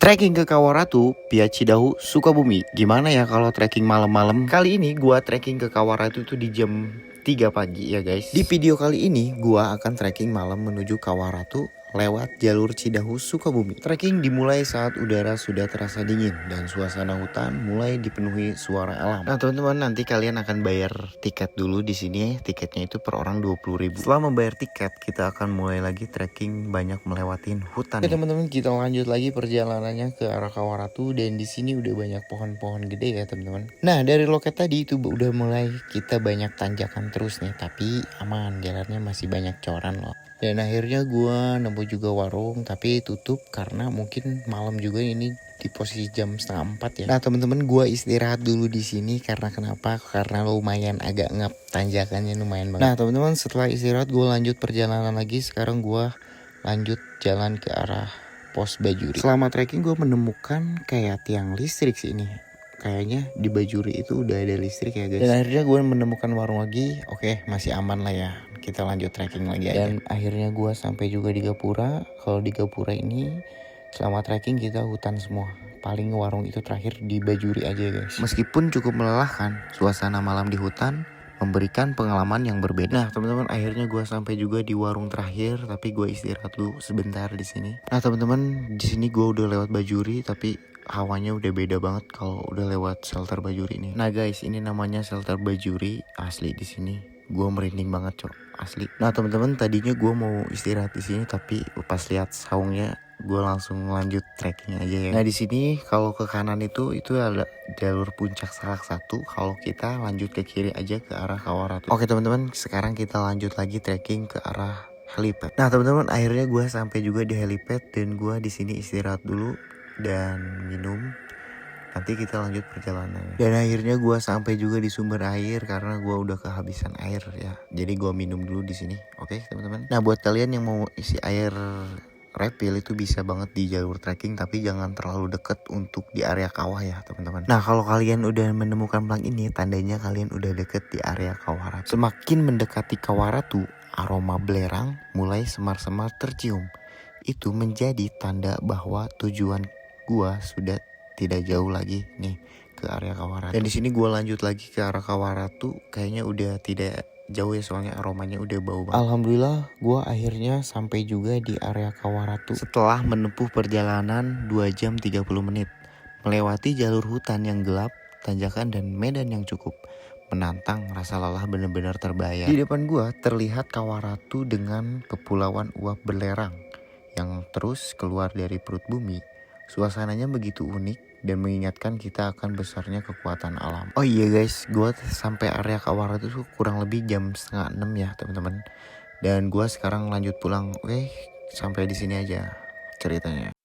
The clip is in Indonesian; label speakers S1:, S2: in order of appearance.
S1: Trekking ke Kawaratu via Cidahu, Sukabumi. Gimana ya kalau trekking malam-malam? Kali ini gua trekking ke Kawaratu itu di jam 3 pagi ya guys. Di video kali ini gua akan trekking malam menuju Kawaratu lewat jalur Cidahu, Sukabumi. Trekking dimulai saat udara sudah terasa dingin dan suasana hutan mulai dipenuhi suara alam. Nah teman-teman, nanti kalian akan bayar tiket dulu di sini. Tiketnya itu per orang 20.000. Setelah membayar tiket, kita akan mulai lagi trekking banyak melewatin hutan. Oke teman-teman, kita lanjut lagi perjalanannya ke arah Kawaratu, dan di sini udah banyak pohon-pohon gede ya teman-teman. Nah dari loket tadi itu udah mulai kita banyak tanjakan terus nih, tapi aman, jalannya masih banyak coran loh. Dan akhirnya gue nemu juga warung, tapi tutup karena mungkin malam juga, ini di posisi jam 3:30 ya. Nah teman-teman, gue istirahat dulu di sini karena kenapa? Karena lumayan agak ngap, tanjakannya lumayan banget. Nah teman-teman, setelah istirahat gue lanjut perjalanan lagi. Sekarang gue lanjut jalan ke arah pos Bajuri. Selama trekking gue menemukan kayak tiang listrik sih ini. Kayaknya di Bajuri itu udah ada listrik ya guys. Dan akhirnya gue menemukan warung lagi. Oke, masih aman lah ya. Kita lanjut trekking lagi aja. Dan akhirnya gue sampai juga di Gapura. Kalau di Gapura ini selama trekking kita hutan semua. Paling warung itu terakhir di Bajuri aja guys. Meskipun cukup melelahkan, suasana malam di hutan memberikan pengalaman yang berbeda. Nah teman-teman, akhirnya gue sampai juga di warung terakhir, tapi gue istirahat dulu sebentar di sini. Nah teman-teman, di sini gue udah lewat Bajuri, tapi hawanya udah beda banget kalau udah lewat shelter Bajuri ini. Nah guys, ini namanya shelter Bajuri. Asli di sini gue merinding banget cok, asli. Nah teman-teman, tadinya gue mau istirahat di sini, tapi pas lihat saungnya gue langsung lanjut trekking aja ya. Nah di sini kalau ke kanan itu ada jalur puncak salah satu. Kalau kita lanjut ke kiri aja ke arah Kawaratu. Oke teman-teman, sekarang kita lanjut lagi trekking ke arah helipad. Nah teman-teman, akhirnya gue sampai juga di helipad, dan gue di sini istirahat dulu dan minum. Nanti kita lanjut perjalanan. Dan akhirnya gue sampai juga di sumber air karena gue udah kehabisan air ya. Jadi gue minum dulu di sini. Oke teman-teman. Nah buat kalian yang mau isi air refill itu bisa banget di jalur trekking, tapi jangan terlalu deket untuk di area kawah ya teman-teman. Nah kalau kalian udah menemukan plang ini, tandanya kalian udah deket di area Kawaratu. Semakin mendekati Kawaratu, aroma belerang mulai semar-semar tercium. Itu menjadi tanda bahwa tujuan gua sudah tidak jauh lagi nih ke area Kawaratu. Dan di sini gua lanjut lagi ke arah Kawaratu, kayaknya udah tidak jauh ya, soalnya aromanya udah bau banget. Alhamdulillah gua akhirnya sampai juga di area Kawaratu setelah menempuh perjalanan 2 jam 30 menit melewati jalur hutan yang gelap, tanjakan dan medan yang cukup menantang. Rasa lelah benar-benar terbayar. Di depan gua terlihat Kawaratu dengan kepulauan uap belerang yang terus keluar dari perut bumi. Suasananya begitu unik dan mengingatkan kita akan besarnya kekuatan alam. Oh iya guys, gue sampai area Kawaratu tuh kurang lebih jam 5:30 ya teman-teman. Dan gue sekarang lanjut pulang. Oke, sampai di sini aja ceritanya.